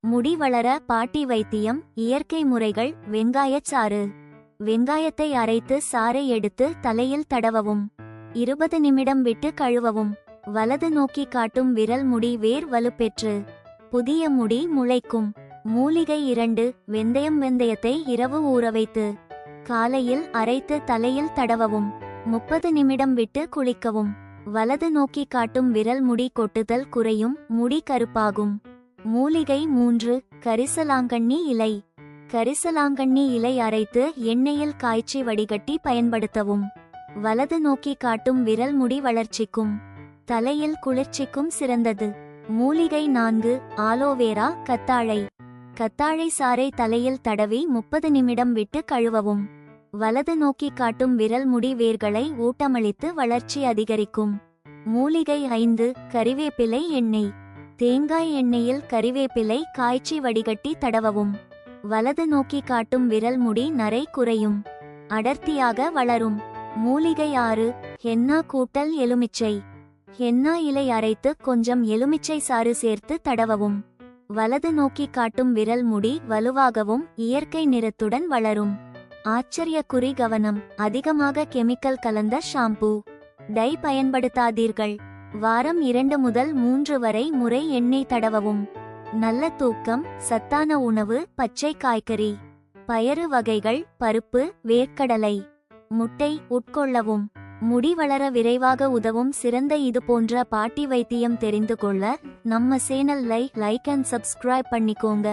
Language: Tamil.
முடி வளர பாட்டி வைத்தியம், இயற்கை முறைகள். வெங்காயச்சாறு. வெங்காயத்தை அரைத்து சாறை எடுத்து தலையில் தடவவும். 20 நிமிடம் விட்டு கழுவவும். வலது நோக்கி காட்டும் விரல் முடி வேர் வலுப்பெற்று புதிய முடி முளைக்கும். மூலிகை 2. வெந்தயம். வெந்தயத்தை இரவு ஊறவைத்து காலையில் அரைத்து தலையில் தடவவும். 30 நிமிடம் விட்டு குளிக்கவும். வலது நோக்கி காட்டும் விரல் முடி கொட்டுதல் குறையும், முடி கருப்பாகும். மூலிகை 3. கரிசலாங்கண்ணி இலை. கரிசலாங்கண்ணி இலை அரைத்து எண்ணெயில் காய்ச்சி வடிகட்டி பயன்படுத்தவும். வலது நோக்கி காட்டும் விரல் முடி வளர்ச்சிக்கும் தலையில் குளிர்ச்சிக்கும் சிறந்தது. மூலிகை 4. ஆலோவேரா. கத்தாழை. கத்தாழை சாறை தலையில் தடவி 30 நிமிடம் விட்டு கழுவவும். வலது நோக்கி காட்டும் விரல் முடி வேர்களை ஊட்டமளித்து வளர்ச்சி அதிகரிக்கும். மூலிகை 5. கறிவேப்பிலை எண்ணெய். தேங்காய் எண்ணெயில் கறிவேப்பிலை காய்ச்சி வடிகட்டி தடவவும். வலது நோக்கி காட்டும் விரல் முடி நரை குறையும், அடர்த்தியாக வளரும். மூலிகை 6. ஹென்னா கூட்டல் எலுமிச்சை. ஹென்னா இலை அரைத்து கொஞ்சம் எலுமிச்சை சாறு சேர்த்து தடவவும். வலது நோக்கி காட்டும் விரல் முடி வலுவாகவும் இயற்கை நிறத்துடன் வளரும். ஆச்சரியக்குறி கவனம்: அதிகமாக கெமிக்கல் கலந்த ஷாம்பூ, டை பயன்படுத்தாதீர்கள். வாரம் 2 முதல் 3 வரை முறை எண்ணெய் தடவவும். நல்ல தூக்கம், சத்தான உணவு, பச்சை காய்கறி, பயறு வகைகள், பருப்பு, வேர்க்கடலை, முட்டை உட்கொள்ளவும். முடி வளர விரைவாக உதவும் சிறந்த இது போன்ற பாட்டி வைத்தியம் தெரிந்து கொள்ள நம்ம சேனல் லைக் அண்ட் சப்ஸ்கிரைப் பண்ணிக்கோங்க.